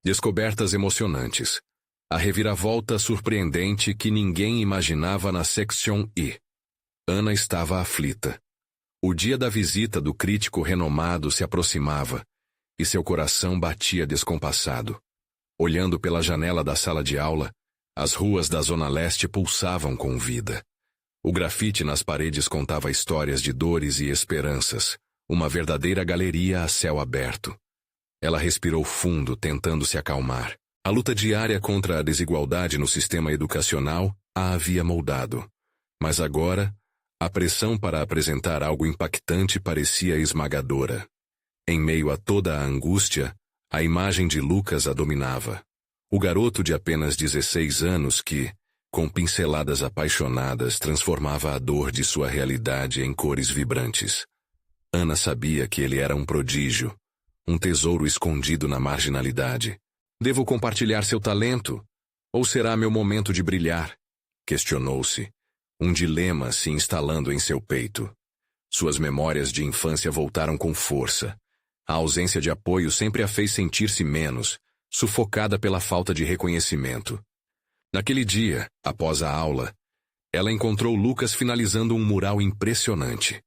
Descobertas emocionantes. A reviravolta surpreendente que ninguém imaginava na Section I. Ana estava aflita. O dia da visita do crítico renomado se aproximava, e seu coração batia descompassado. Olhando pela janela da sala de aula, as ruas da Zona Leste pulsavam com vida. O grafite nas paredes contava histórias de dores e esperanças, uma verdadeira galeria a céu aberto. Ela respirou fundo, tentando se acalmar. A luta diária contra a desigualdade no sistema educacional a havia moldado. Mas agora, a pressão para apresentar algo impactante parecia esmagadora. Em meio a toda a angústia, a imagem de Lucas a dominava. O garoto de apenas 16 anos que, com pinceladas apaixonadas, transformava a dor de sua realidade em cores vibrantes. Ana sabia que ele era um prodígio, um tesouro escondido na marginalidade. Devo compartilhar seu talento? Ou será meu momento de brilhar? Questionou-se, um dilema se instalando em seu peito. Suas memórias de infância voltaram com força. A ausência de apoio sempre a fez sentir-se menos, sufocada pela falta de reconhecimento. Naquele dia, após a aula, ela encontrou Lucas finalizando um mural impressionante.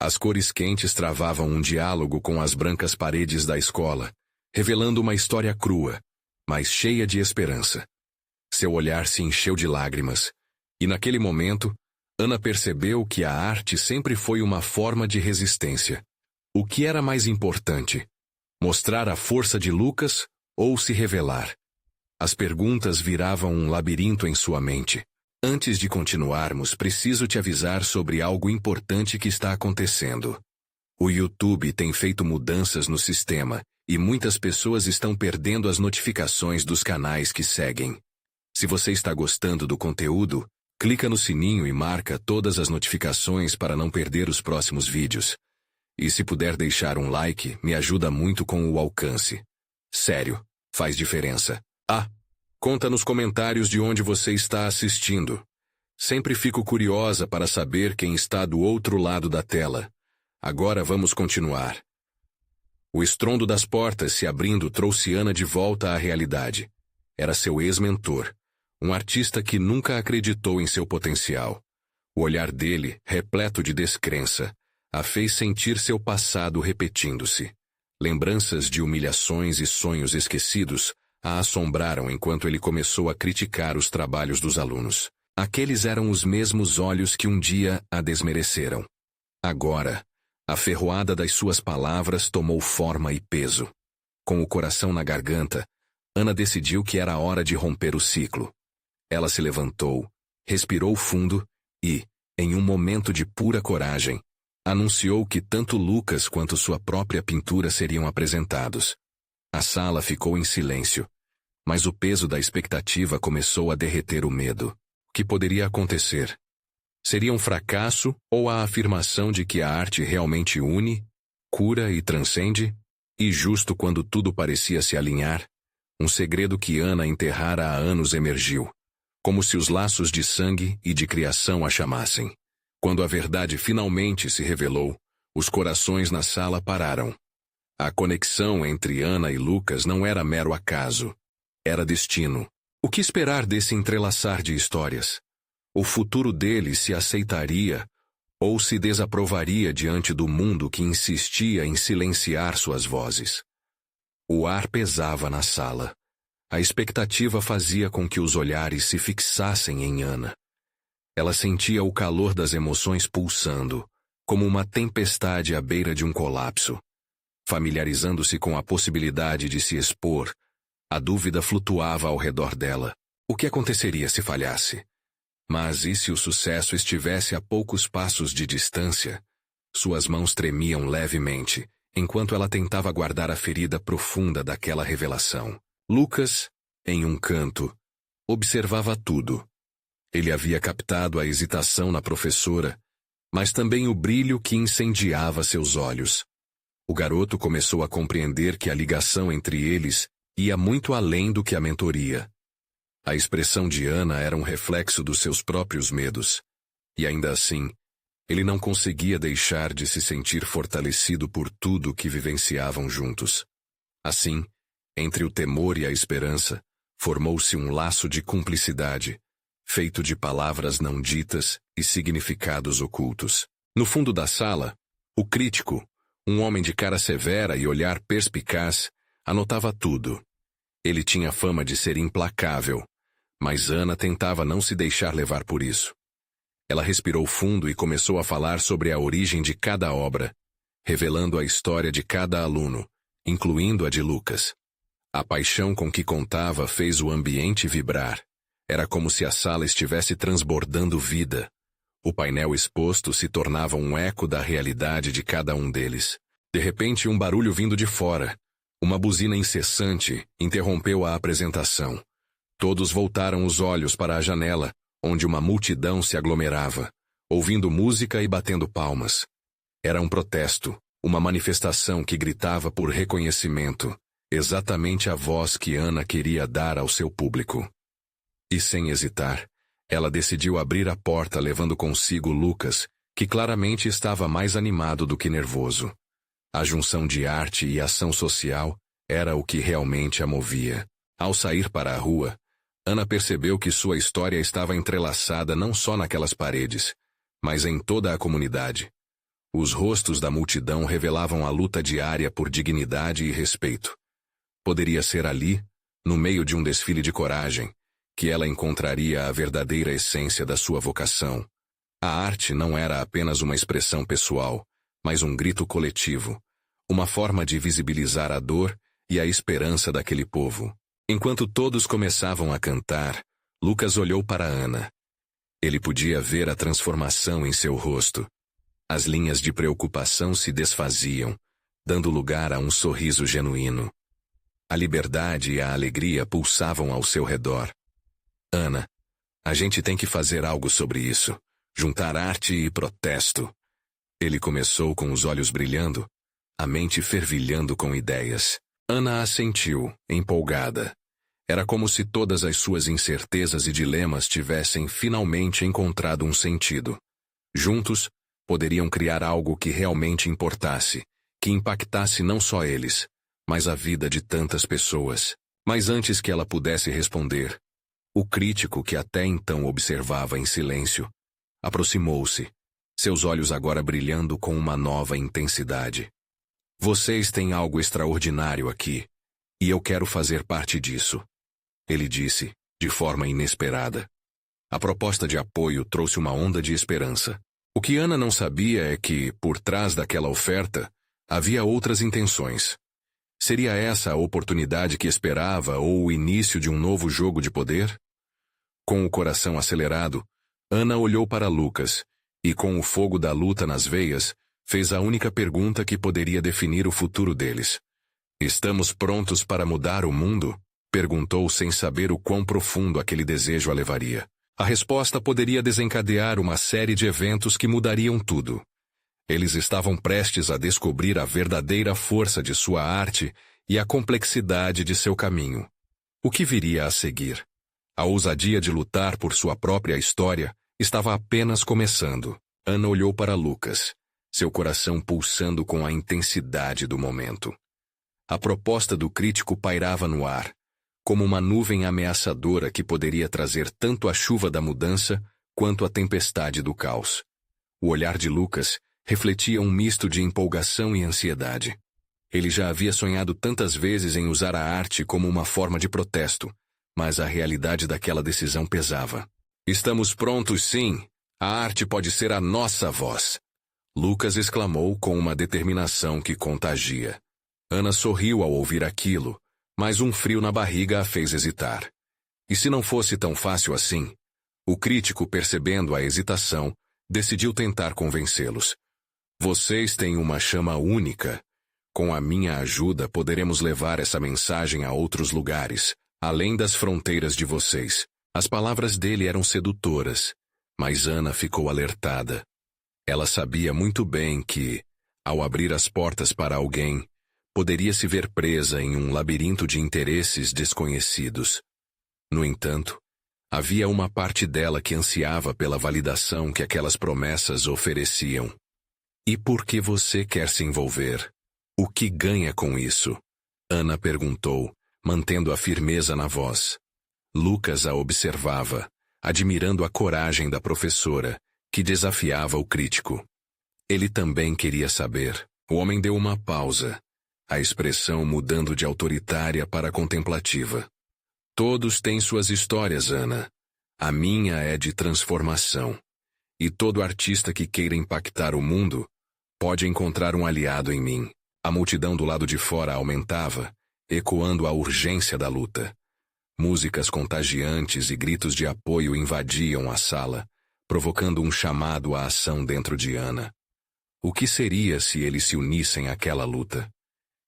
As cores quentes travavam um diálogo com as brancas paredes da escola, revelando uma história crua, mas cheia de esperança. Seu olhar se encheu de lágrimas, e naquele momento, Ana percebeu que a arte sempre foi uma forma de resistência. O que era mais importante? Mostrar a força de Lucas ou se revelar? As perguntas viravam um labirinto em sua mente. Antes de continuarmos, preciso te avisar sobre algo importante que está acontecendo. O YouTube tem feito mudanças no sistema, e muitas pessoas estão perdendo as notificações dos canais que seguem. Se você está gostando do conteúdo, clica no sininho e marca todas as notificações para não perder os próximos vídeos. E se puder deixar um like, me ajuda muito com o alcance. Sério, faz diferença. Conta nos comentários de onde você está assistindo. Sempre fico curiosa para saber quem está do outro lado da tela. Agora vamos continuar. O estrondo das portas se abrindo trouxe Ana de volta à realidade. Era seu ex-mentor, um artista que nunca acreditou em seu potencial. O olhar dele, repleto de descrença, a fez sentir seu passado repetindo-se. Lembranças de humilhações e sonhos esquecidos a assombraram enquanto ele começou a criticar os trabalhos dos alunos. Aqueles eram os mesmos olhos que um dia a desmereceram. Agora, a ferroada das suas palavras tomou forma e peso. Com o coração na garganta, Ana decidiu que era hora de romper o ciclo. Ela se levantou, respirou fundo e, em um momento de pura coragem, anunciou que tanto Lucas quanto sua própria pintura seriam apresentados. A sala ficou em silêncio, mas o peso da expectativa começou a derreter o medo. O que poderia acontecer? Seria um fracasso ou a afirmação de que a arte realmente une, cura e transcende? E justo quando tudo parecia se alinhar, um segredo que Ana enterrara há anos emergiu, como se os laços de sangue e de criação a chamassem. Quando a verdade finalmente se revelou, os corações na sala pararam. A conexão entre Ana e Lucas não era mero acaso. Era destino. O que esperar desse entrelaçar de histórias? O futuro deles se aceitaria ou se desaprovaria diante do mundo que insistia em silenciar suas vozes? O ar pesava na sala. A expectativa fazia com que os olhares se fixassem em Ana. Ela sentia o calor das emoções pulsando, como uma tempestade à beira de um colapso. Familiarizando-se com a possibilidade de se expor, a dúvida flutuava ao redor dela. O que aconteceria se falhasse? Mas e se o sucesso estivesse a poucos passos de distância? Suas mãos tremiam levemente, enquanto ela tentava guardar a ferida profunda daquela revelação. Lucas, em um canto, observava tudo. Ele havia captado a hesitação na professora, mas também o brilho que incendiava seus olhos. O garoto começou a compreender que a ligação entre eles ia muito além do que a mentoria. A expressão de Ana era um reflexo dos seus próprios medos, e ainda assim, ele não conseguia deixar de se sentir fortalecido por tudo que vivenciavam juntos. Assim, Entre o temor e a esperança, formou-se um laço de cumplicidade, feito de palavras não ditas e significados ocultos. No fundo da sala, o crítico, um homem de cara severa e olhar perspicaz, anotava tudo. Ele tinha fama de ser implacável, mas Ana tentava não se deixar levar por isso. Ela respirou fundo e começou a falar sobre a origem de cada obra, revelando a história de cada aluno, incluindo a de Lucas. A paixão com que contava fez o ambiente vibrar. Era como se a sala estivesse transbordando vida. O painel exposto se tornava um eco da realidade de cada um deles. De repente, um barulho vindo de fora, uma buzina incessante, interrompeu a apresentação. Todos voltaram os olhos para a janela, onde uma multidão se aglomerava, ouvindo música e batendo palmas. Era um protesto, uma manifestação que gritava por reconhecimento, exatamente a voz que Ana queria dar ao seu público. E sem hesitar, ela decidiu abrir a porta levando consigo Lucas, que claramente estava mais animado do que nervoso. A junção de arte e ação social era o que realmente a movia. Ao sair para a rua, Ana percebeu que sua história estava entrelaçada não só naquelas paredes, mas em toda a comunidade. Os rostos da multidão revelavam a luta diária por dignidade e respeito. Poderia ser ali, no meio de um desfile de coragem, que ela encontraria a verdadeira essência da sua vocação. A arte não era apenas uma expressão pessoal, mas um grito coletivo, uma forma de visibilizar a dor e a esperança daquele povo. Enquanto todos começavam a cantar, Lucas olhou para Ana. Ele podia ver a transformação em seu rosto. As linhas de preocupação se desfaziam, dando lugar a um sorriso genuíno. A liberdade e a alegria pulsavam ao seu redor. Ana, a gente tem que fazer algo sobre isso. Juntar arte e protesto. Ele começou com os olhos brilhando, a mente fervilhando com ideias. Ana assentiu, empolgada. Era como se todas as suas incertezas e dilemas tivessem finalmente encontrado um sentido. Juntos, poderiam criar algo que realmente importasse, que impactasse não só eles, mas a vida de tantas pessoas. Mas antes que ela pudesse responder, o crítico que até então observava em silêncio, aproximou-se, seus olhos agora brilhando com uma nova intensidade. Vocês têm algo extraordinário aqui, e eu quero fazer parte disso, ele disse, de forma inesperada. A proposta de apoio trouxe uma onda de esperança. O que Ana não sabia é que, por trás daquela oferta, havia outras intenções. Seria essa a oportunidade que esperava ou o início de um novo jogo de poder? Com o coração acelerado, Ana olhou para Lucas, e com o fogo da luta nas veias, fez a única pergunta que poderia definir o futuro deles. Estamos prontos para mudar o mundo? Perguntou sem saber o quão profundo aquele desejo a levaria. A resposta poderia desencadear uma série de eventos que mudariam tudo. Eles estavam prestes a descobrir a verdadeira força de sua arte e a complexidade de seu caminho. O que viria a seguir? A ousadia de lutar por sua própria história estava apenas começando. Ana olhou para Lucas, seu coração pulsando com a intensidade do momento. A proposta do crítico pairava no ar, como uma nuvem ameaçadora que poderia trazer tanto a chuva da mudança quanto a tempestade do caos. O olhar de Lucas refletia um misto de empolgação e ansiedade. Ele já havia sonhado tantas vezes em usar a arte como uma forma de protesto, mas a realidade daquela decisão pesava. Estamos prontos, sim. A arte pode ser a nossa voz. Lucas exclamou com uma determinação que contagia. Ana sorriu ao ouvir aquilo, mas um frio na barriga a fez hesitar. E se não fosse tão fácil assim? O crítico, percebendo a hesitação, decidiu tentar convencê-los. Vocês têm uma chama única. Com a minha ajuda poderemos levar essa mensagem a outros lugares, além das fronteiras de vocês. As palavras dele eram sedutoras, mas Ana ficou alertada. Ela sabia muito bem que, ao abrir as portas para alguém, poderia se ver presa em um labirinto de interesses desconhecidos. No entanto, havia uma parte dela que ansiava pela validação que aquelas promessas ofereciam. E por que você quer se envolver? O que ganha com isso? Ana perguntou, mantendo a firmeza na voz. Lucas a observava, admirando a coragem da professora, que desafiava o crítico. Ele também queria saber. O homem deu uma pausa, a expressão mudando de autoritária para contemplativa. Todos têm suas histórias, Ana. A minha é de transformação. E todo artista que queira impactar o mundo pode encontrar um aliado em mim. A multidão do lado de fora aumentava, ecoando a urgência da luta. Músicas contagiantes e gritos de apoio invadiam a sala, provocando um chamado à ação dentro de Ana. O que seria se eles se unissem àquela luta?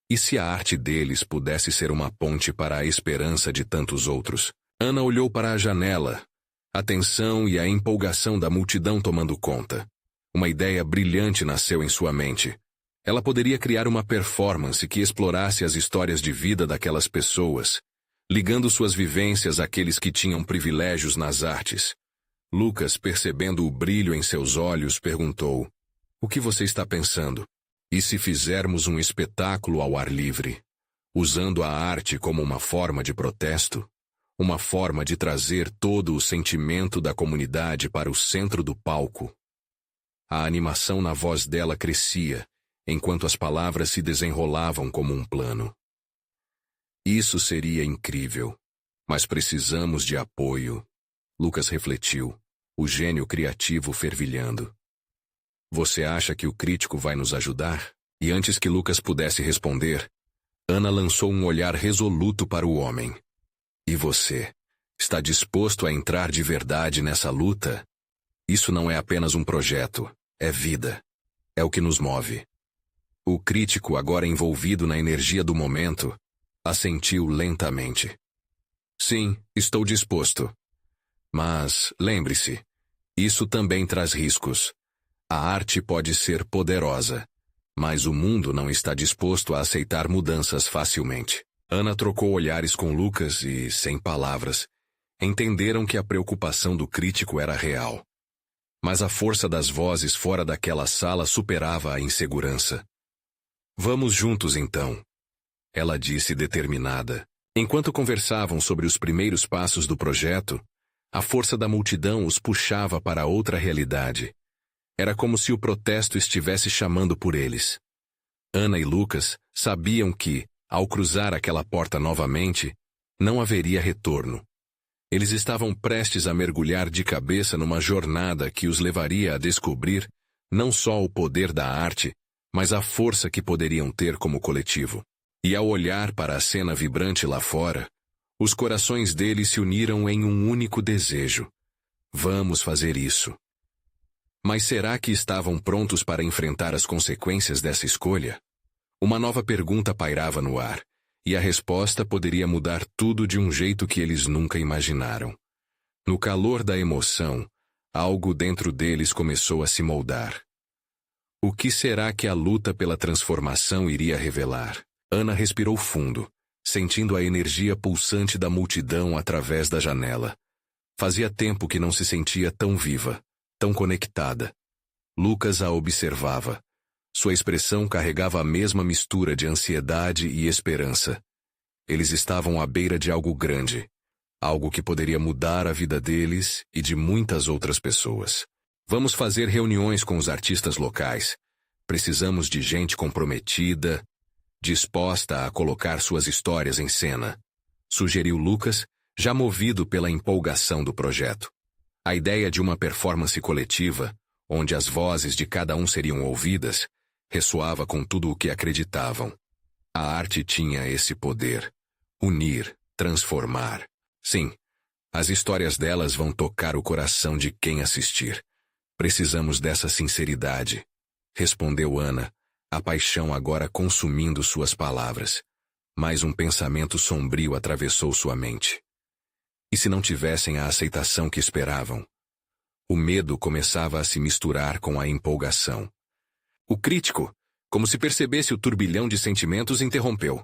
E se a arte deles pudesse ser uma ponte para a esperança de tantos outros? Ana olhou para a janela, a tensão e a empolgação da multidão tomando conta. Uma ideia brilhante nasceu em sua mente. Ela poderia criar uma performance que explorasse as histórias de vida daquelas pessoas, ligando suas vivências àqueles que tinham privilégios nas artes. Lucas, percebendo o brilho em seus olhos, perguntou: "O que você está pensando? E se fizermos um espetáculo ao ar livre, usando a arte como uma forma de protesto? Uma forma de trazer todo o sentimento da comunidade para o centro do palco?" A animação na voz dela crescia, enquanto as palavras se desenrolavam como um plano. Isso seria incrível. Mas precisamos de apoio. Lucas refletiu, o gênio criativo fervilhando. Você acha que o crítico vai nos ajudar? E antes que Lucas pudesse responder, Ana lançou um olhar resoluto para o homem. E você? Está disposto a entrar de verdade nessa luta? Isso não é apenas um projeto, é vida. É o que nos move. O crítico, agora envolvido na energia do momento, assentiu lentamente. Sim, estou disposto. Mas, lembre-se, isso também traz riscos. A arte pode ser poderosa, mas o mundo não está disposto a aceitar mudanças facilmente. Ana trocou olhares com Lucas e, sem palavras, entenderam que a preocupação do crítico era real. Mas a força das vozes fora daquela sala superava a insegurança. Vamos juntos, então, ela disse determinada. Enquanto conversavam sobre os primeiros passos do projeto, a força da multidão os puxava para outra realidade. Era como se o protesto estivesse chamando por eles. Ana e Lucas sabiam que, ao cruzar aquela porta novamente, não haveria retorno. Eles estavam prestes a mergulhar de cabeça numa jornada que os levaria a descobrir não só o poder da arte, mas a força que poderiam ter como coletivo. E ao olhar para a cena vibrante lá fora, os corações deles se uniram em um único desejo. Vamos fazer isso. Mas será que estavam prontos para enfrentar as consequências dessa escolha? Uma nova pergunta pairava no ar, e a resposta poderia mudar tudo de um jeito que eles nunca imaginaram. No calor da emoção, algo dentro deles começou a se moldar. O que será que a luta pela transformação iria revelar? Ana respirou fundo, sentindo a energia pulsante da multidão através da janela. Fazia tempo que não se sentia tão viva, tão conectada. Lucas a observava. Sua expressão carregava a mesma mistura de ansiedade e esperança. Eles estavam à beira de algo grande, algo que poderia mudar a vida deles e de muitas outras pessoas. Vamos fazer reuniões com os artistas locais. Precisamos de gente comprometida, disposta a colocar suas histórias em cena, sugeriu Lucas, já movido pela empolgação do projeto. A ideia de uma performance coletiva, onde as vozes de cada um seriam ouvidas, ressoava com tudo o que acreditavam. A arte tinha esse poder: unir, transformar. Sim, as histórias delas vão tocar o coração de quem assistir. Precisamos dessa sinceridade, respondeu Ana, a paixão agora consumindo suas palavras. Mas um pensamento sombrio atravessou sua mente. E se não tivessem a aceitação que esperavam? O medo começava a se misturar com a empolgação. O crítico, como se percebesse o turbilhão de sentimentos, interrompeu.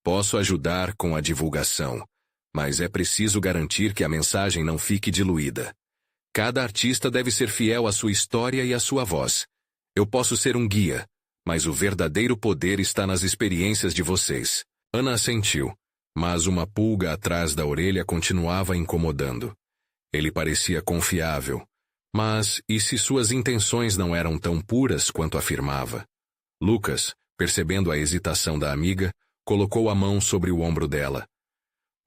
Posso ajudar com a divulgação, mas é preciso garantir que a mensagem não fique diluída. Cada artista deve ser fiel à sua história e à sua voz. Eu posso ser um guia, mas o verdadeiro poder está nas experiências de vocês. Ana assentiu, mas uma pulga atrás da orelha continuava incomodando. Ele parecia confiável, mas e se suas intenções não eram tão puras quanto afirmava? Lucas, percebendo a hesitação da amiga, colocou a mão sobre o ombro dela.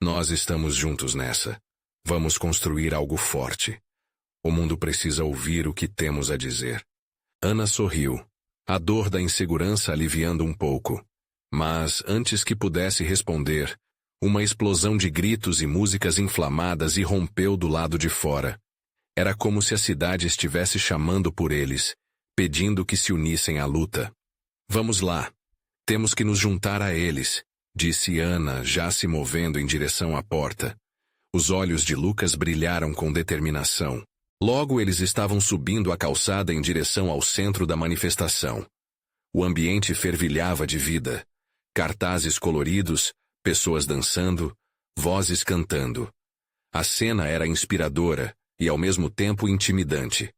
Nós estamos juntos nessa. Vamos construir algo forte. O mundo precisa ouvir o que temos a dizer. Ana sorriu, a dor da insegurança aliviando um pouco. Mas, antes que pudesse responder, uma explosão de gritos e músicas inflamadas irrompeu do lado de fora. Era como se a cidade estivesse chamando por eles, pedindo que se unissem à luta. Vamos lá. Temos que nos juntar a eles, disse Ana, já se movendo em direção à porta. Os olhos de Lucas brilharam com determinação. Logo eles estavam subindo a calçada em direção ao centro da manifestação. O ambiente fervilhava de vida. Cartazes coloridos, pessoas dançando, vozes cantando. A cena era inspiradora e ao mesmo tempo intimidante.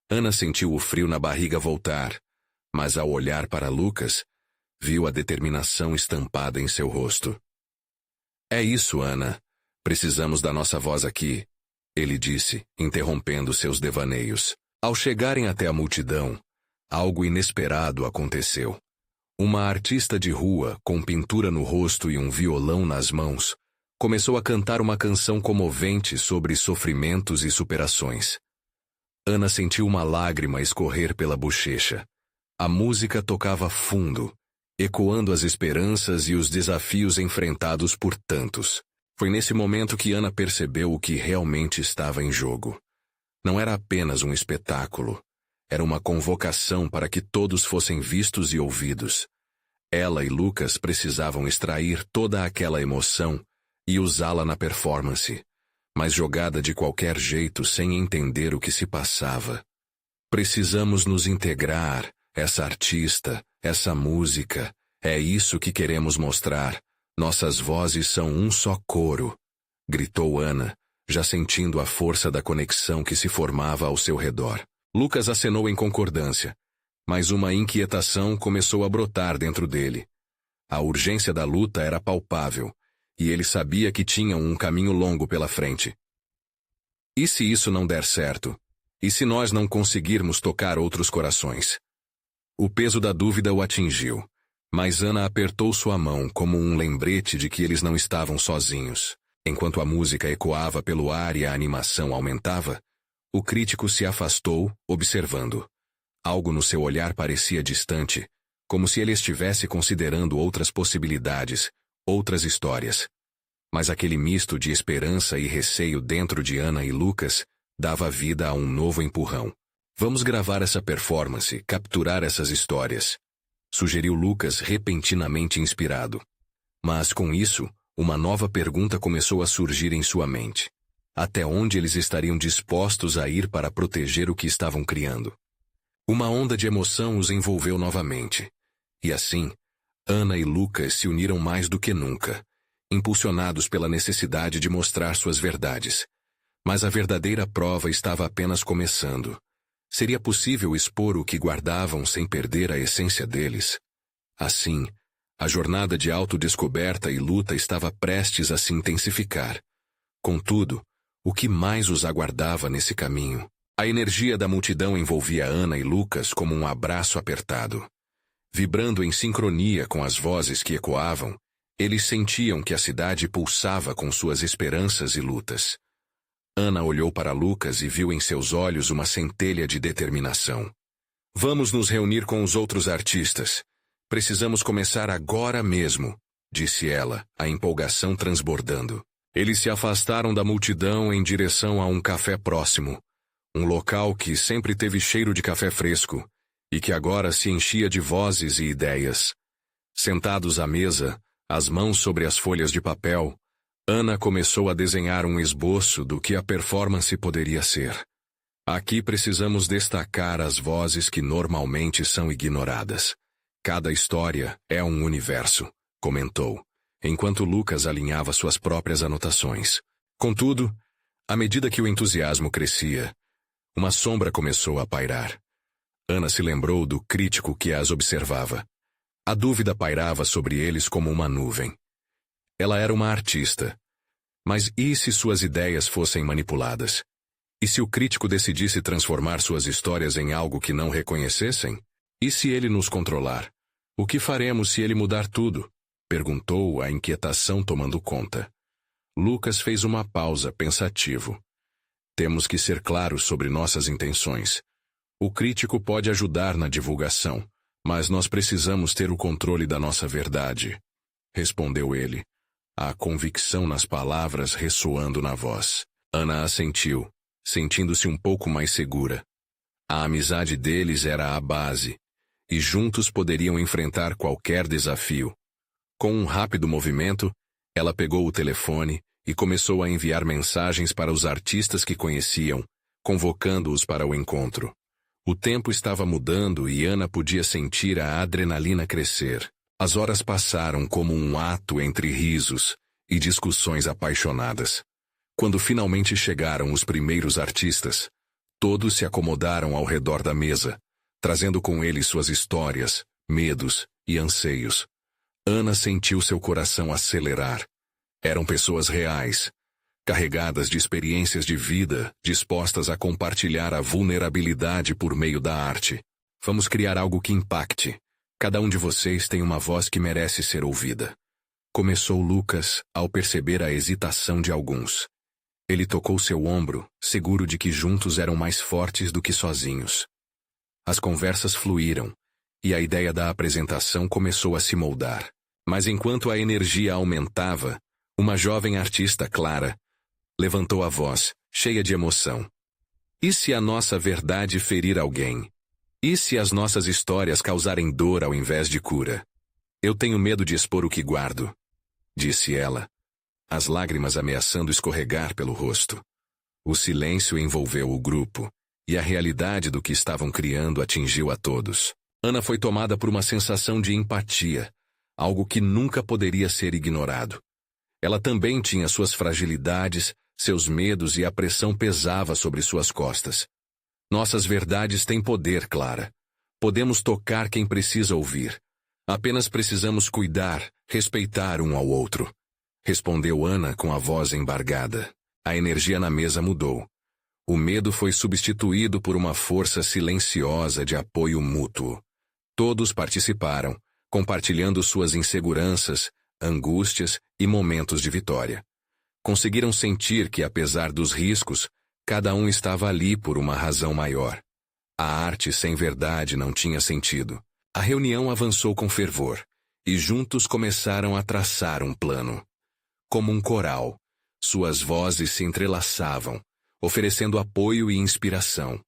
Ana sentiu o frio na barriga voltar, mas ao olhar para Lucas, viu a determinação estampada em seu rosto. É isso, Ana. Precisamos da nossa voz aqui, ele disse, interrompendo seus devaneios. Ao chegarem até a multidão, algo inesperado aconteceu. Uma artista de rua, com pintura no rosto e um violão nas mãos, começou a cantar uma canção comovente sobre sofrimentos e superações. Ana sentiu uma lágrima escorrer pela bochecha. A música tocava fundo, ecoando as esperanças e os desafios enfrentados por tantos. Foi nesse momento que Ana percebeu o que realmente estava em jogo. Não era apenas um espetáculo. Era uma convocação para que todos fossem vistos e ouvidos. Ela e Lucas precisavam extrair toda aquela emoção e usá-la na performance, mas jogada de qualquer jeito sem entender o que se passava. Precisamos nos integrar, essa artista, essa música, é isso que queremos mostrar. Nossas vozes são um só coro, gritou Ana, já sentindo a força da conexão que se formava ao seu redor. Lucas acenou em concordância, mas uma inquietação começou a brotar dentro dele. A urgência da luta era palpável, e ele sabia que tinham um caminho longo pela frente. E se isso não der certo? E se nós não conseguirmos tocar outros corações? O peso da dúvida o atingiu, mas Ana apertou sua mão como um lembrete de que eles não estavam sozinhos. Enquanto a música ecoava pelo ar e a animação aumentava, o crítico se afastou, observando. Algo no seu olhar parecia distante, como se ele estivesse considerando outras possibilidades, outras histórias. Mas aquele misto de esperança e receio dentro de Ana e Lucas dava vida a um novo empurrão. Vamos gravar essa performance, capturar essas histórias, sugeriu Lucas repentinamente inspirado. Mas com isso, uma nova pergunta começou a surgir em sua mente. Até onde eles estariam dispostos a ir para proteger o que estavam criando? Uma onda de emoção os envolveu novamente. E assim, Ana e Lucas se uniram mais do que nunca, impulsionados pela necessidade de mostrar suas verdades. Mas a verdadeira prova estava apenas começando. Seria possível expor o que guardavam sem perder a essência deles? Assim, a jornada de autodescoberta e luta estava prestes a se intensificar. Contudo, o que mais os aguardava nesse caminho? A energia da multidão envolvia Ana e Lucas como um abraço apertado. Vibrando em sincronia com as vozes que ecoavam, eles sentiam que a cidade pulsava com suas esperanças e lutas. Ana olhou para Lucas e viu em seus olhos uma centelha de determinação. Vamos nos reunir com os outros artistas. Precisamos começar agora mesmo, disse ela, a empolgação transbordando. Eles se afastaram da multidão em direção a um café próximo, um local que sempre teve cheiro de café fresco e que agora se enchia de vozes e ideias. Sentados à mesa, as mãos sobre as folhas de papel, Ana começou a desenhar um esboço do que a performance poderia ser. Aqui precisamos destacar as vozes que normalmente são ignoradas. Cada história é um universo, comentou, enquanto Lucas alinhava suas próprias anotações. Contudo, à medida que o entusiasmo crescia, uma sombra começou a pairar. Ana se lembrou do crítico que as observava. A dúvida pairava sobre eles como uma nuvem. Ela era uma artista. Mas e se suas ideias fossem manipuladas? E se o crítico decidisse transformar suas histórias em algo que não reconhecessem? E se ele nos controlar? O que faremos se ele mudar tudo? Perguntou, a inquietação tomando conta. Lucas fez uma pausa, pensativo. Temos que ser claros sobre nossas intenções. O crítico pode ajudar na divulgação, mas nós precisamos ter o controle da nossa verdade. Respondeu ele, a convicção nas palavras ressoando na voz. Ana assentiu, sentindo-se um pouco mais segura. A amizade deles era a base, e juntos poderiam enfrentar qualquer desafio. Com um rápido movimento, ela pegou o telefone e começou a enviar mensagens para os artistas que conheciam, convocando-os para o encontro. O tempo estava mudando e Ana podia sentir a adrenalina crescer. As horas passaram como um ato entre risos e discussões apaixonadas. Quando finalmente chegaram os primeiros artistas, todos se acomodaram ao redor da mesa, trazendo com eles suas histórias, medos e anseios. Ana sentiu seu coração acelerar. Eram pessoas reais, carregadas de experiências de vida, dispostas a compartilhar a vulnerabilidade por meio da arte. Vamos criar algo que impacte. Cada um de vocês tem uma voz que merece ser ouvida. Começou Lucas ao perceber a hesitação de alguns. Ele tocou seu ombro, seguro de que juntos eram mais fortes do que sozinhos. As conversas fluíram, e a ideia da apresentação começou a se moldar. Mas enquanto a energia aumentava, uma jovem artista, Clara, levantou a voz, cheia de emoção. E se a nossa verdade ferir alguém? E se as nossas histórias causarem dor ao invés de cura? Eu tenho medo de expor o que guardo, disse ela, as lágrimas ameaçando escorregar pelo rosto. O silêncio envolveu o grupo, e a realidade do que estavam criando atingiu a todos. Ana foi tomada por uma sensação de empatia, algo que nunca poderia ser ignorado. Ela também tinha suas fragilidades, seus medos e a pressão pesava sobre suas costas. Nossas verdades têm poder, Clara. Podemos tocar quem precisa ouvir. Apenas precisamos cuidar, respeitar um ao outro. Respondeu Ana com a voz embargada. A energia na mesa mudou. O medo foi substituído por uma força silenciosa de apoio mútuo. Todos participaram, compartilhando suas inseguranças, angústias e momentos de vitória. Conseguiram sentir que, apesar dos riscos, cada um estava ali por uma razão maior. A arte sem verdade não tinha sentido. A reunião avançou com fervor, e juntos começaram a traçar um plano. Como um coral, suas vozes se entrelaçavam, oferecendo apoio e inspiração.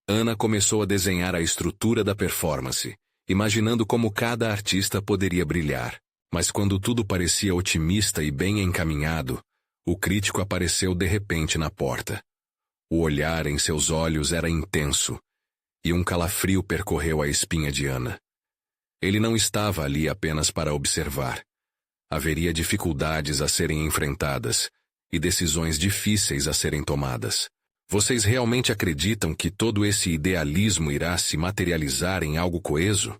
Ana começou a desenhar a estrutura da performance, imaginando como cada artista poderia brilhar. Mas quando tudo parecia otimista e bem encaminhado, o crítico apareceu de repente na porta. O olhar em seus olhos era intenso, e um calafrio percorreu a espinha de Ana. Ele não estava ali apenas para observar. Haveria dificuldades a serem enfrentadas, e decisões difíceis a serem tomadas. Vocês realmente acreditam que todo esse idealismo irá se materializar em algo coeso?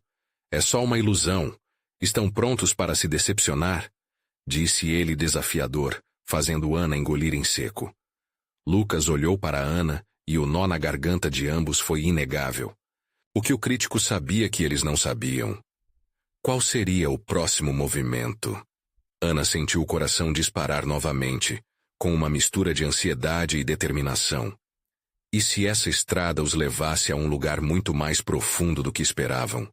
É só uma ilusão. Estão prontos para se decepcionar? Disse ele desafiador, fazendo Ana engolir em seco. Lucas olhou para Ana e o nó na garganta de ambos foi inegável. O que o crítico sabia que eles não sabiam? Qual seria o próximo movimento? Ana sentiu o coração disparar novamente, com uma mistura de ansiedade e determinação. E se essa estrada os levasse a um lugar muito mais profundo do que esperavam?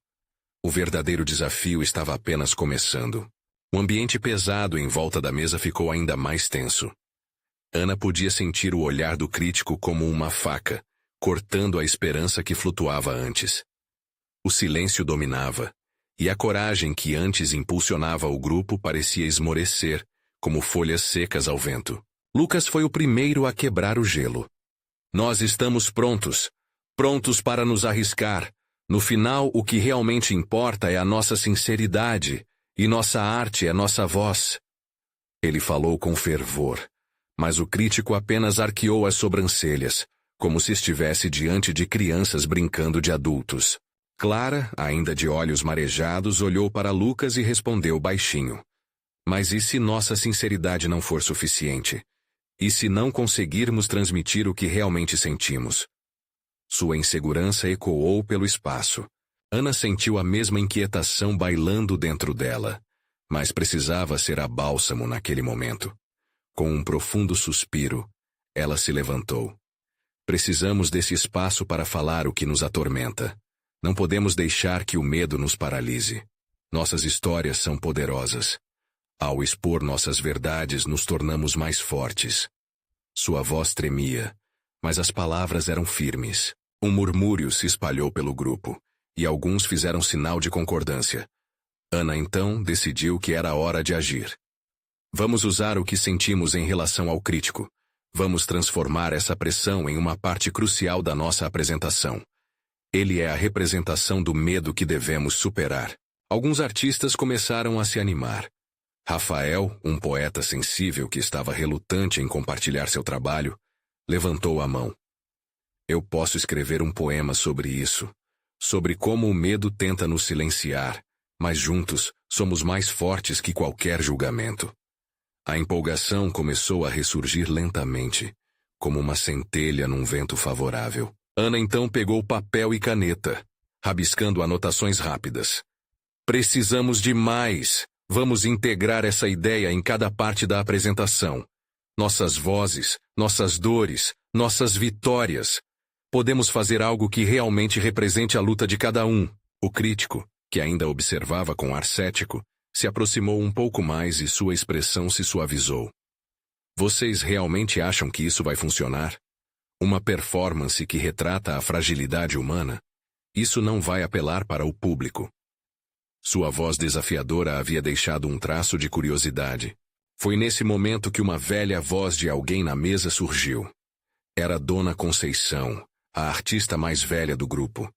O verdadeiro desafio estava apenas começando. O ambiente pesado em volta da mesa ficou ainda mais tenso. Ana podia sentir o olhar do crítico como uma faca, cortando a esperança que flutuava antes. O silêncio dominava, e a coragem que antes impulsionava o grupo parecia esmorecer, como folhas secas ao vento. Lucas foi o primeiro a quebrar o gelo. Nós estamos prontos, prontos para nos arriscar. No final, o que realmente importa é a nossa sinceridade, e nossa arte é nossa voz. Ele falou com fervor, mas o crítico apenas arqueou as sobrancelhas, como se estivesse diante de crianças brincando de adultos. Clara, ainda de olhos marejados, olhou para Lucas e respondeu baixinho. Mas e se nossa sinceridade não for suficiente? E se não conseguirmos transmitir o que realmente sentimos? Sua insegurança ecoou pelo espaço. Ana sentiu a mesma inquietação bailando dentro dela, mas precisava ser a bálsamo naquele momento. Com um profundo suspiro, ela se levantou. Precisamos desse espaço para falar o que nos atormenta. Não podemos deixar que o medo nos paralise. Nossas histórias são poderosas. Ao expor nossas verdades, nos tornamos mais fortes. Sua voz tremia, mas as palavras eram firmes. Um murmúrio se espalhou pelo grupo, e alguns fizeram sinal de concordância. Ana então decidiu que era hora de agir. Vamos usar o que sentimos em relação ao crítico. Vamos transformar essa pressão em uma parte crucial da nossa apresentação. Ele é a representação do medo que devemos superar. Alguns artistas começaram a se animar. Rafael, um poeta sensível que estava relutante em compartilhar seu trabalho, levantou a mão. Eu posso escrever um poema sobre isso, sobre como o medo tenta nos silenciar, mas juntos somos mais fortes que qualquer julgamento. A empolgação começou a ressurgir lentamente, como uma centelha num vento favorável. Ana então pegou papel e caneta, rabiscando anotações rápidas. Precisamos de mais! Vamos integrar essa ideia em cada parte da apresentação. Nossas vozes, nossas dores, nossas vitórias. Podemos fazer algo que realmente represente a luta de cada um. O crítico, que ainda observava com ar cético, se aproximou um pouco mais e sua expressão se suavizou. Vocês realmente acham que isso vai funcionar? Uma performance que retrata a fragilidade humana? Isso não vai apelar para o público. Sua voz desafiadora havia deixado um traço de curiosidade. Foi nesse momento que uma velha voz de alguém na mesa surgiu. Era Dona Conceição, a artista mais velha do grupo.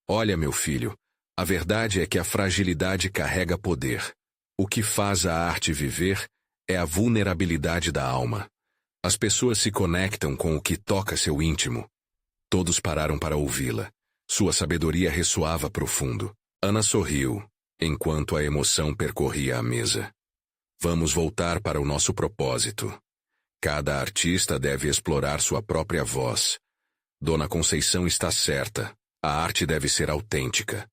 Olha, meu filho, a verdade é que a fragilidade carrega poder. O que faz a arte viver é a vulnerabilidade da alma. As pessoas se conectam com o que toca seu íntimo. Todos pararam para ouvi-la. Sua sabedoria ressoava profundo. Ana sorriu, enquanto a emoção percorria a mesa. Vamos voltar para o nosso propósito. Cada artista deve explorar sua própria voz. Dona Conceição está certa. A arte deve ser autêntica.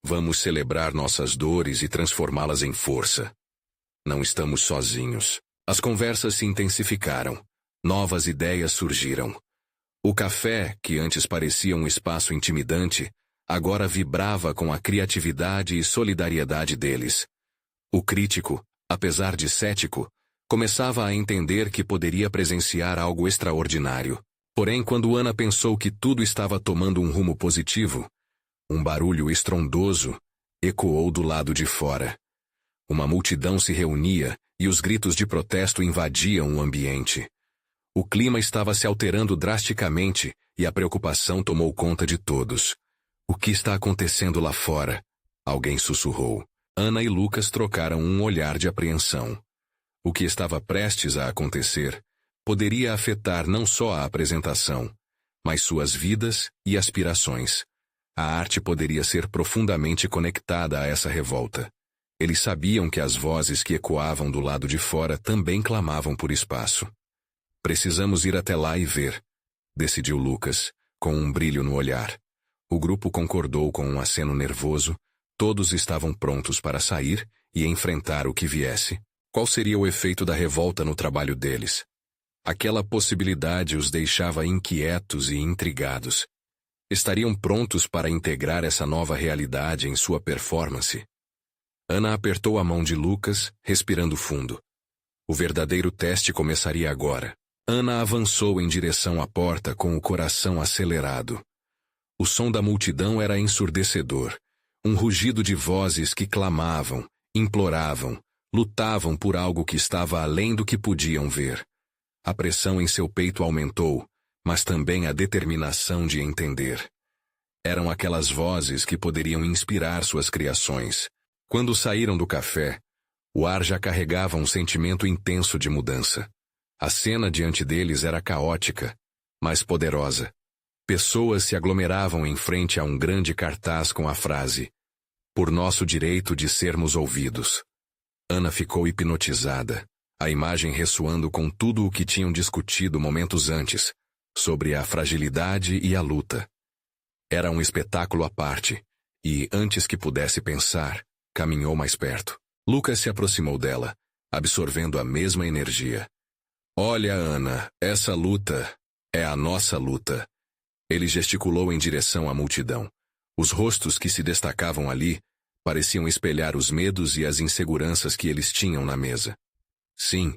Vamos celebrar nossas dores e transformá-las em força. Não estamos sozinhos. As conversas se intensificaram. Novas ideias surgiram. O café, que antes parecia um espaço intimidante, agora vibrava com a criatividade e solidariedade deles. O crítico, apesar de cético, começava a entender que poderia presenciar algo extraordinário. Porém, quando Ana pensou que tudo estava tomando um rumo positivo, um barulho estrondoso ecoou do lado de fora. Uma multidão se reunia e os gritos de protesto invadiam o ambiente. O clima estava se alterando drasticamente e a preocupação tomou conta de todos. O que está acontecendo lá fora? Alguém sussurrou. Ana e Lucas trocaram um olhar de apreensão. O que estava prestes a acontecer poderia afetar não só a apresentação, mas suas vidas e aspirações. A arte poderia ser profundamente conectada a essa revolta. Eles sabiam que as vozes que ecoavam do lado de fora também clamavam por espaço. Precisamos ir até lá e ver, decidiu Lucas, com um brilho no olhar. O grupo concordou com um aceno nervoso. Todos estavam prontos para sair e enfrentar o que viesse. Qual seria o efeito da revolta no trabalho deles? Aquela possibilidade os deixava inquietos e intrigados. Estariam prontos para integrar essa nova realidade em sua performance? Ana apertou a mão de Lucas, respirando fundo. O verdadeiro teste começaria agora. Ana avançou em direção à porta com o coração acelerado. O som da multidão era ensurdecedor. Um rugido de vozes que clamavam, imploravam, lutavam por algo que estava além do que podiam ver. A pressão em seu peito aumentou, mas também a determinação de entender. Eram aquelas vozes que poderiam inspirar suas criações. Quando saíram do café, o ar já carregava um sentimento intenso de mudança. A cena diante deles era caótica, mas poderosa. Pessoas se aglomeravam em frente a um grande cartaz com a frase: "Por nosso direito de sermos ouvidos". Ana ficou hipnotizada, a imagem ressoando com tudo o que tinham discutido momentos antes, sobre a fragilidade e a luta. Era um espetáculo à parte, e, antes que pudesse pensar, caminhou mais perto. Lucas se aproximou dela, absorvendo a mesma energia. Olha, Ana, essa luta é a nossa luta. Ele gesticulou em direção à multidão. Os rostos que se destacavam ali pareciam espelhar os medos e as inseguranças que eles tinham na mesa. Sim,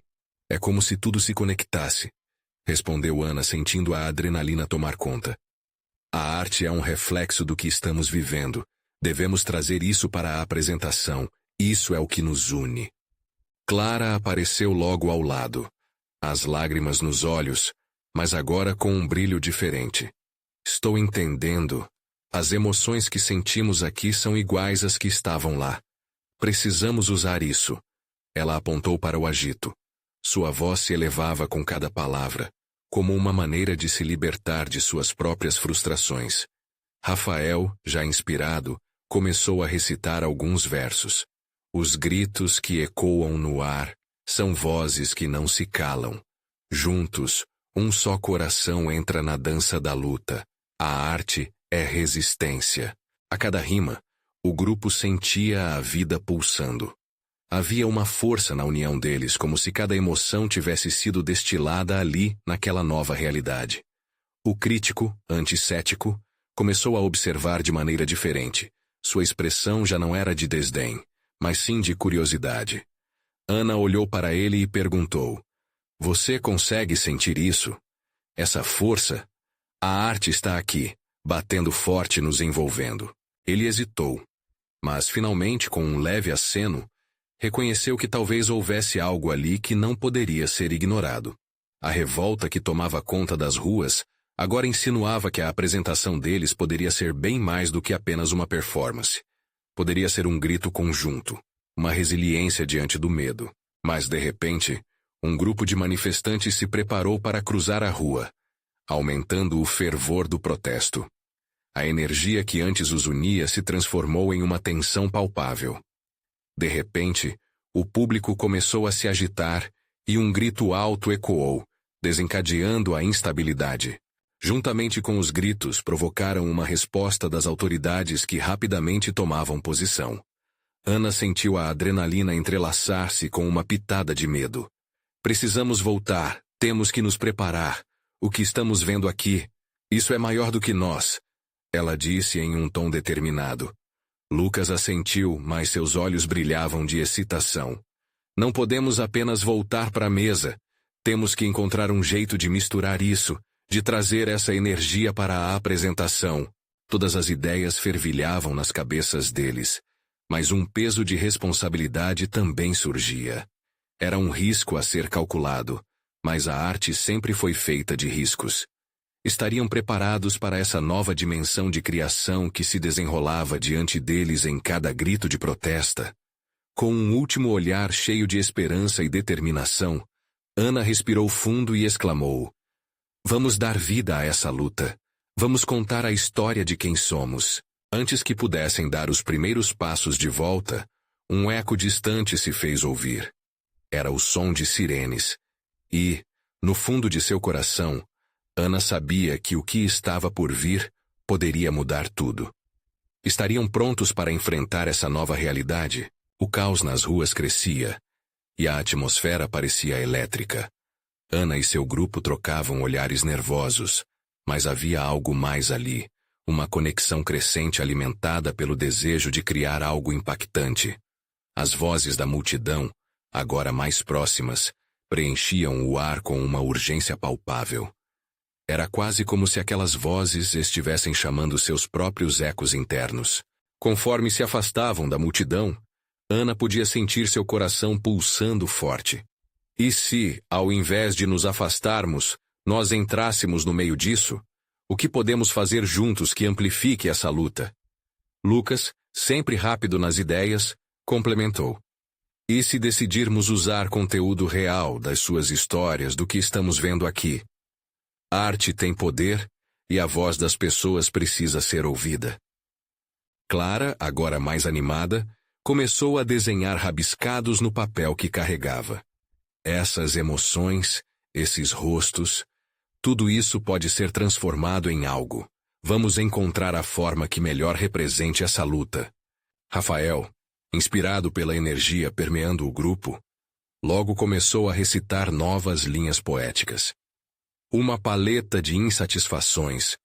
é como se tudo se conectasse, respondeu Ana, sentindo a adrenalina tomar conta. A arte é um reflexo do que estamos vivendo. Devemos trazer isso para a apresentação. Isso é o que nos une. Clara apareceu logo ao lado, as lágrimas nos olhos, mas agora com um brilho diferente. Estou entendendo. As emoções que sentimos aqui são iguais às que estavam lá. Precisamos usar isso. Ela apontou para o agito. Sua voz se elevava com cada palavra, como uma maneira de se libertar de suas próprias frustrações. Rafael, já inspirado, começou a recitar alguns versos. Os gritos que ecoam no ar são vozes que não se calam. Juntos, um só coração entra na dança da luta. A arte é resistência. A cada rima, o grupo sentia a vida pulsando. Havia uma força na união deles, como se cada emoção tivesse sido destilada ali, naquela nova realidade. O crítico, anticético, começou a observar de maneira diferente. Sua expressão já não era de desdém, mas sim de curiosidade. Ana olhou para ele e perguntou: Você consegue sentir isso? Essa força? A arte está aqui, batendo forte nos envolvendo. Ele hesitou, mas finalmente, com um leve aceno, reconheceu que talvez houvesse algo ali que não poderia ser ignorado. A revolta que tomava conta das ruas agora insinuava que a apresentação deles poderia ser bem mais do que apenas uma performance. Poderia ser um grito conjunto, uma resiliência diante do medo. Mas, de repente, um grupo de manifestantes se preparou para cruzar a rua, aumentando o fervor do protesto. A energia que antes os unia se transformou em uma tensão palpável. De repente, o público começou a se agitar e um grito alto ecoou, desencadeando a instabilidade. Juntamente com os gritos, provocaram uma resposta das autoridades que rapidamente tomavam posição. Ana sentiu a adrenalina entrelaçar-se com uma pitada de medo. Precisamos voltar, temos que nos preparar. O que estamos vendo aqui, isso é maior do que nós, ela disse em um tom determinado. Lucas assentiu, mas seus olhos brilhavam de excitação. Não podemos apenas voltar para a mesa. Temos que encontrar um jeito de misturar isso, de trazer essa energia para a apresentação. Todas as ideias fervilhavam nas cabeças deles, mas um peso de responsabilidade também surgia. Era um risco a ser calculado, mas a arte sempre foi feita de riscos. Estariam preparados para essa nova dimensão de criação que se desenrolava diante deles em cada grito de protesta? Com um último olhar cheio de esperança e determinação, Ana respirou fundo e exclamou: Vamos dar vida a essa luta. Vamos contar a história de quem somos. Antes que pudessem dar os primeiros passos de volta, um eco distante se fez ouvir. Era o som de sirenes. E, no fundo de seu coração, Ana sabia que o que estava por vir poderia mudar tudo. Estariam prontos para enfrentar essa nova realidade? O caos nas ruas crescia, e a atmosfera parecia elétrica. Ana e seu grupo trocavam olhares nervosos, mas havia algo mais ali, uma conexão crescente alimentada pelo desejo de criar algo impactante. As vozes da multidão, agora mais próximas, preenchiam o ar com uma urgência palpável. Era quase como se aquelas vozes estivessem chamando seus próprios ecos internos. Conforme se afastavam da multidão, Ana podia sentir seu coração pulsando forte. E se, ao invés de nos afastarmos, nós entrássemos no meio disso? O que podemos fazer juntos que amplifique essa luta? Lucas, sempre rápido nas ideias, complementou. E se decidirmos usar conteúdo real das suas histórias do que estamos vendo aqui? A arte tem poder, e a voz das pessoas precisa ser ouvida. Clara, agora mais animada, Começou a desenhar rabiscados no papel que carregava. Essas emoções, esses rostos, tudo isso pode ser transformado em algo. Vamos encontrar a forma que melhor represente essa luta. Rafael, inspirado pela energia permeando o grupo, logo começou a recitar novas linhas poéticas. Uma paleta de insatisfações,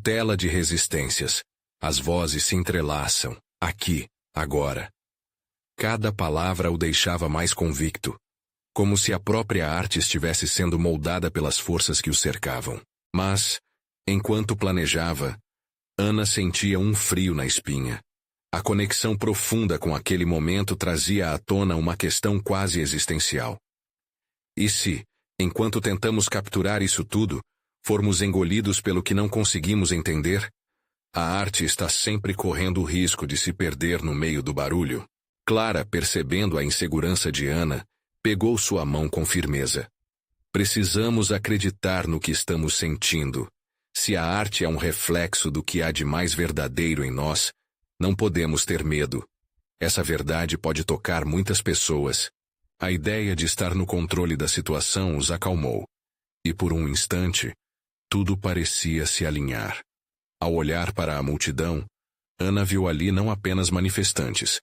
tela de resistências. As vozes se entrelaçam, aqui, agora. Cada palavra o deixava mais convicto, como se a própria arte estivesse sendo moldada pelas forças que o cercavam. Mas, enquanto planejava, Ana sentia um frio na espinha. A conexão profunda com aquele momento trazia à tona uma questão quase existencial. E se, enquanto tentamos capturar isso tudo, formos engolidos pelo que não conseguimos entender? A arte está sempre correndo o risco de se perder no meio do barulho. Clara, percebendo a insegurança de Ana, pegou sua mão com firmeza. Precisamos acreditar no que estamos sentindo. Se a arte é um reflexo do que há de mais verdadeiro em nós, não podemos ter medo. Essa verdade pode tocar muitas pessoas. A ideia de estar no controle da situação os acalmou. E por um instante, tudo parecia se alinhar. Ao olhar para a multidão, Ana viu ali não apenas manifestantes,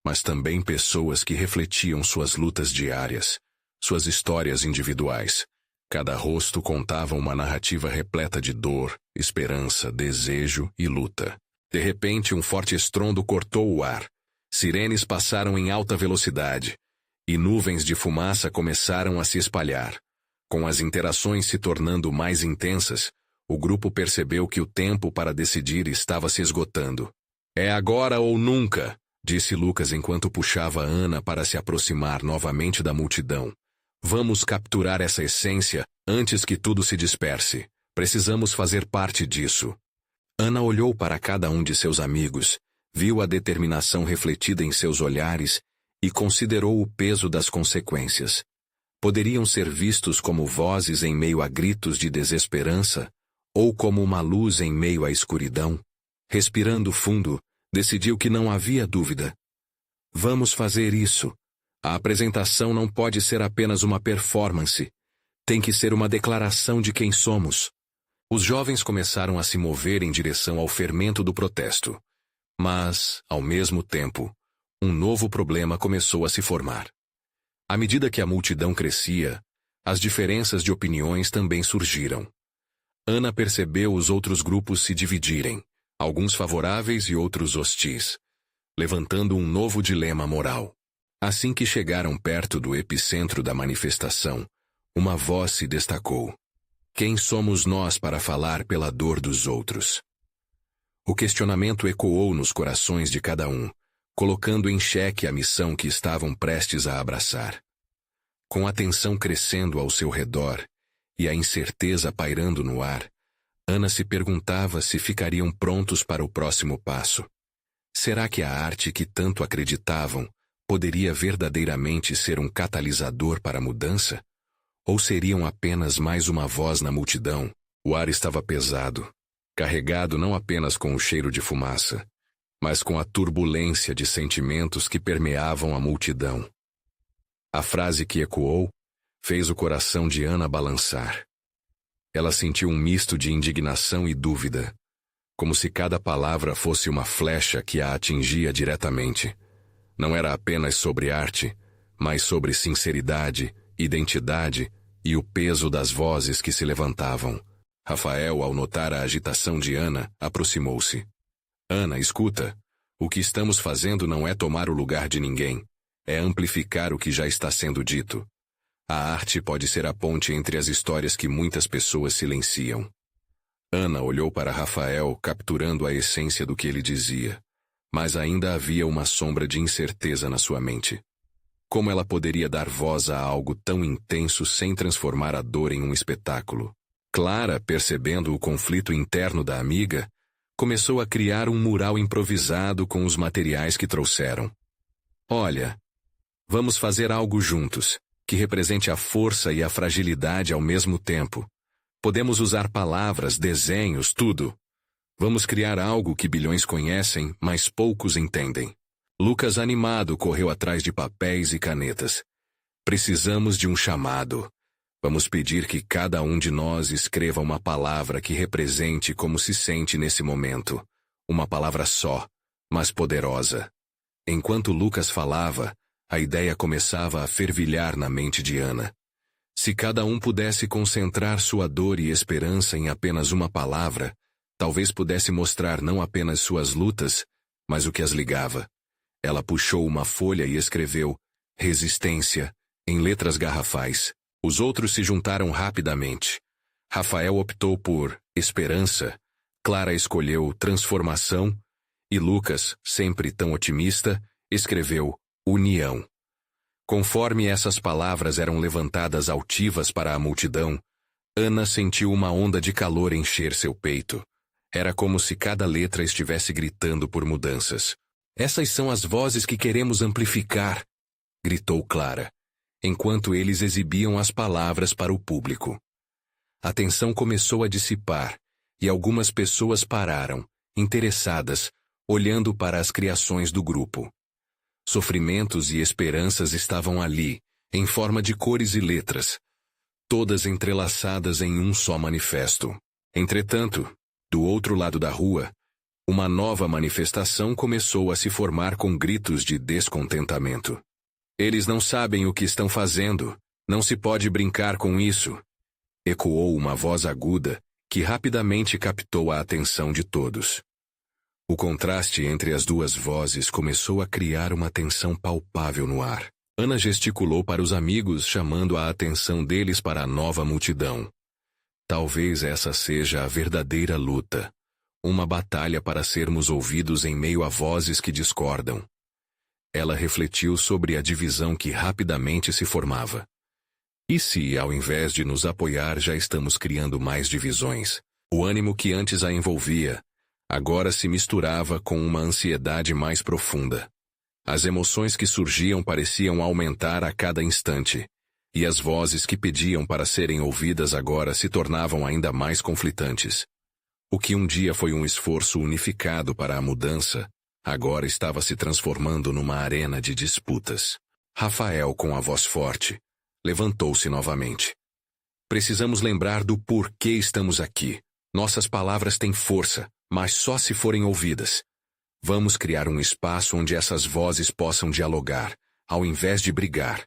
mas também pessoas que refletiam suas lutas diárias, suas histórias individuais. Cada rosto contava uma narrativa repleta de dor, esperança, desejo e luta. De repente, um forte estrondo cortou o ar. Sirenes passaram em alta velocidade, e nuvens de fumaça começaram a se espalhar. Com as interações se tornando mais intensas, o grupo percebeu que o tempo para decidir estava se esgotando. É agora ou nunca, disse Lucas enquanto puxava Ana para se aproximar novamente da multidão. Vamos capturar essa essência antes que tudo se disperse. Precisamos fazer parte disso. Ana olhou para cada um de seus amigos, viu a determinação refletida em seus olhares e considerou o peso das consequências. Poderiam ser vistos como vozes em meio a gritos de desesperança, ou como uma luz em meio à escuridão. Respirando fundo, decidiu que não havia dúvida. Vamos fazer isso. A apresentação não pode ser apenas uma performance. Tem que ser uma declaração de quem somos. Os jovens começaram a se mover em direção ao fermento do protesto. Mas, ao mesmo tempo, um novo problema começou a se formar. À medida que a multidão crescia, as diferenças de opiniões também surgiram. Ana percebeu os outros grupos se dividirem, alguns favoráveis e outros hostis, levantando um novo dilema moral. Assim que chegaram perto do epicentro da manifestação, uma voz se destacou. Quem somos nós para falar pela dor dos outros? O questionamento ecoou nos corações de cada um, colocando em xeque a missão que estavam prestes a abraçar. Com a tensão crescendo ao seu redor e a incerteza pairando no ar, Ana se perguntava se ficariam prontos para o próximo passo. Será que a arte que tanto acreditavam poderia verdadeiramente ser um catalisador para a mudança? Ou seriam apenas mais uma voz na multidão? O ar estava pesado, carregado não apenas com o cheiro de fumaça, mas com a turbulência de sentimentos que permeavam a multidão. A frase que ecoou fez o coração de Ana balançar. Ela sentiu um misto de indignação e dúvida, como se cada palavra fosse uma flecha que a atingia diretamente. Não era apenas sobre arte, mas sobre sinceridade, identidade e o peso das vozes que se levantavam. Rafael, ao notar a agitação de Ana, aproximou-se. Ana, escuta. O que estamos fazendo não é tomar o lugar de ninguém. É amplificar o que já está sendo dito. A arte pode ser a ponte entre as histórias que muitas pessoas silenciam. Ana olhou para Rafael, capturando a essência do que ele dizia. Mas ainda havia uma sombra de incerteza na sua mente. Como ela poderia dar voz a algo tão intenso sem transformar a dor em um espetáculo? Clara, percebendo o conflito interno da amiga, começou a criar um mural improvisado com os materiais que trouxeram. Olha, vamos fazer algo juntos, que represente a força e a fragilidade ao mesmo tempo. Podemos usar palavras, desenhos, tudo. Vamos criar algo que bilhões conhecem, mas poucos entendem. Lucas, animado, correu atrás de papéis e canetas. Precisamos de um chamado. Vamos pedir que cada um de nós escreva uma palavra que represente como se sente nesse momento. Uma palavra só, mas poderosa. Enquanto Lucas falava, a ideia começava a fervilhar na mente de Ana. Se cada um pudesse concentrar sua dor e esperança em apenas uma palavra, talvez pudesse mostrar não apenas suas lutas, mas o que as ligava. Ela puxou uma folha e escreveu resistência em letras garrafais. Os outros se juntaram rapidamente. Rafael optou por esperança, Clara escolheu transformação e Lucas, sempre tão otimista, escreveu união. Conforme essas palavras eram levantadas altivas para a multidão, Ana sentiu uma onda de calor encher seu peito. Era como se cada letra estivesse gritando por mudanças. Essas são as vozes que queremos amplificar, gritou Clara, enquanto eles exibiam as palavras para o público. A tensão começou a dissipar, e algumas pessoas pararam, interessadas, olhando para as criações do grupo. Sofrimentos e esperanças estavam ali, em forma de cores e letras, todas entrelaçadas em um só manifesto. Entretanto, do outro lado da rua, uma nova manifestação começou a se formar com gritos de descontentamento. Eles não sabem o que estão fazendo, não se pode brincar com isso, ecoou uma voz aguda, que rapidamente captou a atenção de todos. O contraste entre as duas vozes começou a criar uma tensão palpável no ar. Ana gesticulou para os amigos, chamando a atenção deles para a nova multidão. Talvez essa seja a verdadeira luta. Uma batalha para sermos ouvidos em meio a vozes que discordam. Ela refletiu sobre a divisão que rapidamente se formava. E se, ao invés de nos apoiar, já estamos criando mais divisões? O ânimo que antes a envolvia, agora se misturava com uma ansiedade mais profunda. As emoções que surgiam pareciam aumentar a cada instante, e as vozes que pediam para serem ouvidas agora se tornavam ainda mais conflitantes. O que um dia foi um esforço unificado para a mudança, agora estava se transformando numa arena de disputas. Rafael, com a voz forte, levantou-se novamente. Precisamos lembrar do porquê estamos aqui. Nossas palavras têm força, mas só se forem ouvidas. Vamos criar um espaço onde essas vozes possam dialogar, ao invés de brigar.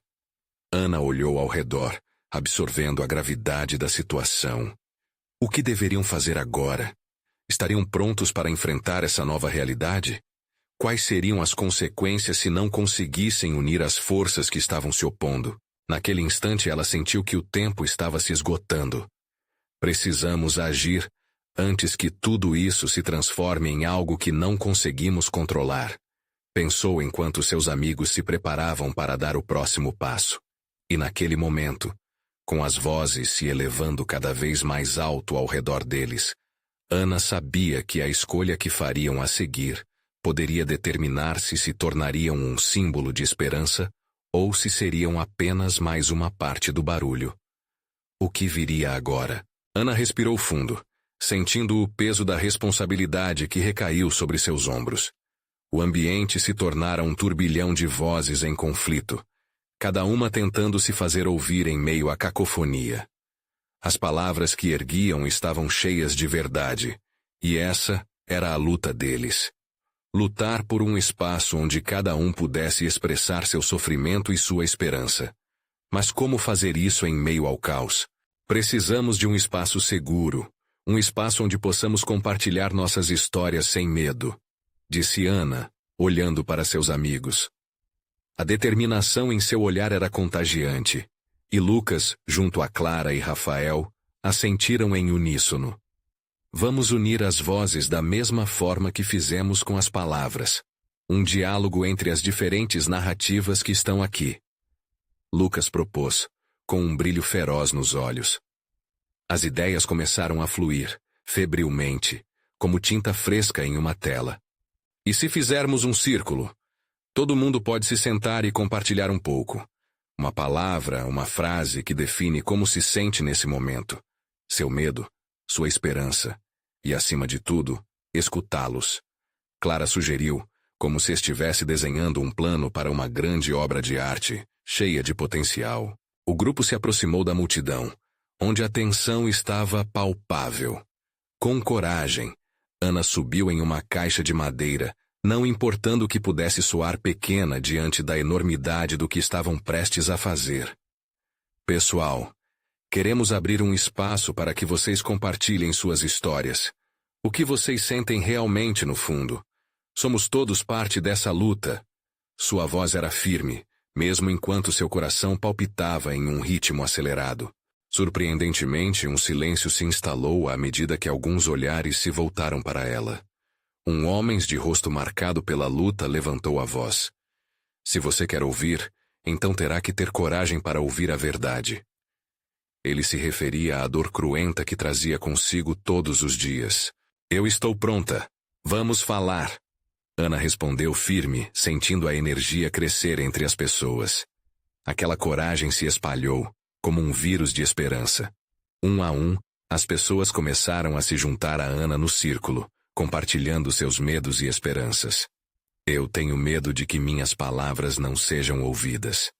Ana olhou ao redor, absorvendo a gravidade da situação. O que deveriam fazer agora? Estariam prontos para enfrentar essa nova realidade? Quais seriam as consequências se não conseguissem unir as forças que estavam se opondo? Naquele instante ela sentiu que o tempo estava se esgotando. Precisamos agir antes que tudo isso se transforme em algo que não conseguimos controlar. Pensou enquanto seus amigos se preparavam para dar o próximo passo. E naquele momento, com as vozes se elevando cada vez mais alto ao redor deles, Ana sabia que a escolha que fariam a seguir poderia determinar se tornariam um símbolo de esperança ou se seriam apenas mais uma parte do barulho. O que viria agora? Ana respirou fundo, sentindo o peso da responsabilidade que recaiu sobre seus ombros. O ambiente se tornara um turbilhão de vozes em conflito, cada uma tentando se fazer ouvir em meio à cacofonia. As palavras que erguiam estavam cheias de verdade, e essa era a luta deles. Lutar por um espaço onde cada um pudesse expressar seu sofrimento e sua esperança. Mas como fazer isso em meio ao caos? Precisamos de um espaço seguro, um espaço onde possamos compartilhar nossas histórias sem medo, disse Ana, olhando para seus amigos. A determinação em seu olhar era contagiante, e Lucas, junto a Clara e Rafael, assentiram em uníssono. Vamos unir as vozes da mesma forma que fizemos com as palavras. Um diálogo entre as diferentes narrativas que estão aqui. Lucas propôs, com um brilho feroz nos olhos. As ideias começaram a fluir, febrilmente, como tinta fresca em uma tela. E se fizermos um círculo? Todo mundo pode se sentar e compartilhar um pouco. Uma palavra, uma frase que define como se sente nesse momento. Seu medo, sua esperança. E, acima de tudo, escutá-los. Clara sugeriu, como se estivesse desenhando um plano para uma grande obra de arte, cheia de potencial. O grupo se aproximou da multidão, onde a tensão estava palpável. Com coragem, Ana subiu em uma caixa de madeira, não importando que pudesse soar pequena diante da enormidade do que estavam prestes a fazer. Pessoal, queremos abrir um espaço para que vocês compartilhem suas histórias. O que vocês sentem realmente no fundo. Somos todos parte dessa luta. Sua voz era firme, mesmo enquanto seu coração palpitava em um ritmo acelerado. Surpreendentemente, um silêncio se instalou à medida que alguns olhares se voltaram para ela. Um homem de rosto marcado pela luta levantou a voz. Se você quer ouvir, então terá que ter coragem para ouvir a verdade. Ele se referia à dor cruenta que trazia consigo todos os dias. Eu estou pronta. Vamos falar. Ana respondeu firme, sentindo a energia crescer entre as pessoas. Aquela coragem se espalhou, como um vírus de esperança. Um a um, as pessoas começaram a se juntar a Ana no círculo, compartilhando seus medos e esperanças. Eu tenho medo de que minhas palavras não sejam ouvidas,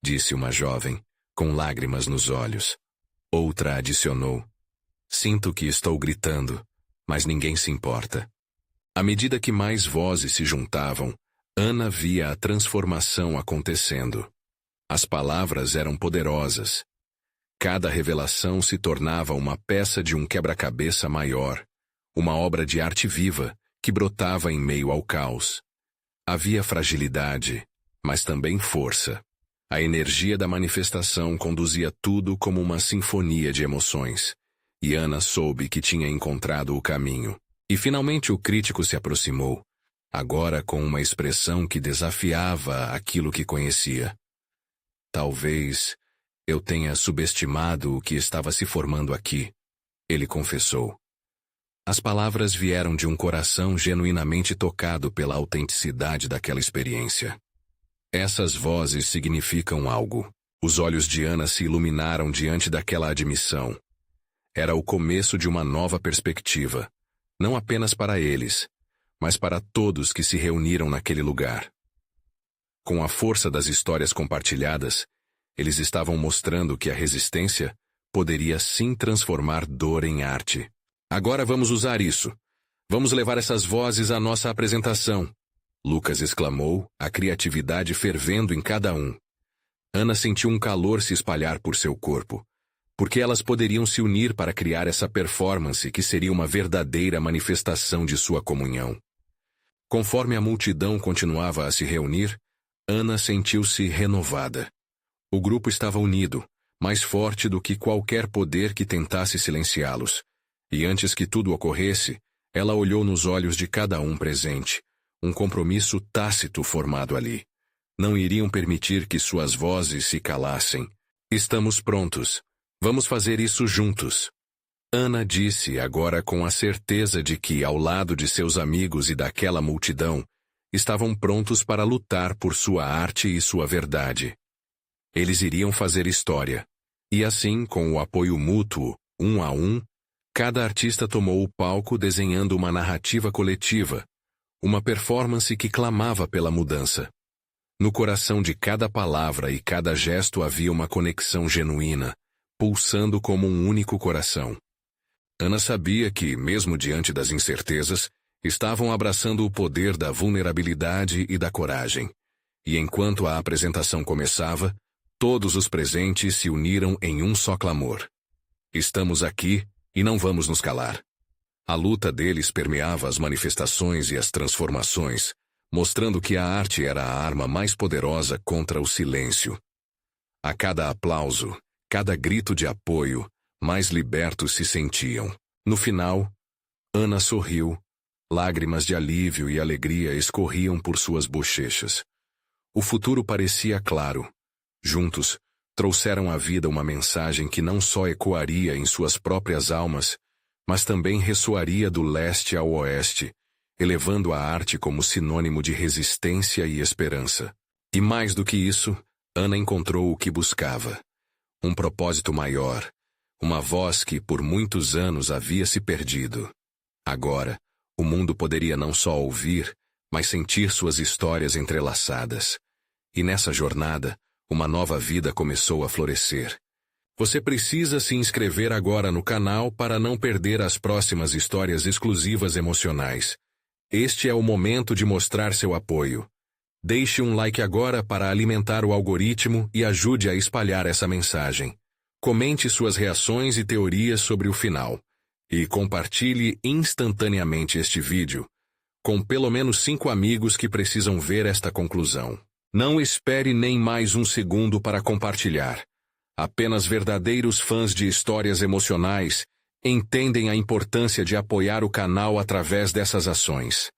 disse uma jovem, com lágrimas nos olhos. Outra adicionou. Sinto que estou gritando, mas ninguém se importa. À medida que mais vozes se juntavam, Ana via a transformação acontecendo. As palavras eram poderosas. Cada revelação se tornava uma peça de um quebra-cabeça maior, uma obra de arte viva que brotava em meio ao caos. Havia fragilidade, mas também força. A energia da manifestação conduzia tudo como uma sinfonia de emoções. E Ana soube que tinha encontrado o caminho. E finalmente o crítico se aproximou, agora com uma expressão que desafiava aquilo que conhecia. Talvez eu tenha subestimado o que estava se formando aqui, ele confessou. As palavras vieram de um coração genuinamente tocado pela autenticidade daquela experiência. Essas vozes significam algo. Os olhos de Ana se iluminaram diante daquela admissão. Era o começo de uma nova perspectiva, não apenas para eles, mas para todos que se reuniram naquele lugar. Com a força das histórias compartilhadas, eles estavam mostrando que a resistência poderia sim transformar dor em arte. Agora vamos usar isso. Vamos levar essas vozes à nossa apresentação. Lucas exclamou, a criatividade fervendo em cada um. Ana sentiu um calor se espalhar por seu corpo, porque elas poderiam se unir para criar essa performance que seria uma verdadeira manifestação de sua comunhão. Conforme a multidão continuava a se reunir, Ana sentiu-se renovada. O grupo estava unido, mais forte do que qualquer poder que tentasse silenciá-los. E antes que tudo ocorresse, ela olhou nos olhos de cada um presente, um compromisso tácito formado ali. Não iriam permitir que suas vozes se calassem. Estamos prontos. Vamos fazer isso juntos. Ana disse agora com a certeza de que, ao lado de seus amigos e daquela multidão, estavam prontos para lutar por sua arte e sua verdade. Eles iriam fazer história. E assim, com o apoio mútuo, um a um, cada artista tomou o palco desenhando uma narrativa coletiva, uma performance que clamava pela mudança. No coração de cada palavra e cada gesto havia uma conexão genuína, pulsando como um único coração. Ana sabia que, mesmo diante das incertezas, estavam abraçando o poder da vulnerabilidade e da coragem. E enquanto a apresentação começava, todos os presentes se uniram em um só clamor. Estamos aqui e não vamos nos calar. A luta deles permeava as manifestações e as transformações, mostrando que a arte era a arma mais poderosa contra o silêncio. A cada aplauso, cada grito de apoio, mais libertos se sentiam. No final, Ana sorriu, lágrimas de alívio e alegria escorriam por suas bochechas. O futuro parecia claro. Juntos, trouxeram à vida uma mensagem que não só ecoaria em suas próprias almas, mas também ressoaria do leste ao oeste, elevando a arte como sinônimo de resistência e esperança. E mais do que isso, Ana encontrou o que buscava. Um propósito maior, uma voz que por muitos anos havia se perdido. Agora, o mundo poderia não só ouvir, mas sentir suas histórias entrelaçadas. E nessa jornada, uma nova vida começou a florescer. Você precisa se inscrever agora no canal para não perder as próximas histórias exclusivas emocionais. Este é o momento de mostrar seu apoio. Deixe um like agora para alimentar o algoritmo e ajude a espalhar essa mensagem. Comente suas reações e teorias sobre o final. E compartilhe instantaneamente este vídeo com pelo menos 5 amigos que precisam ver esta conclusão. Não espere nem mais um segundo para compartilhar. Apenas verdadeiros fãs de histórias emocionais entendem a importância de apoiar o canal através dessas ações.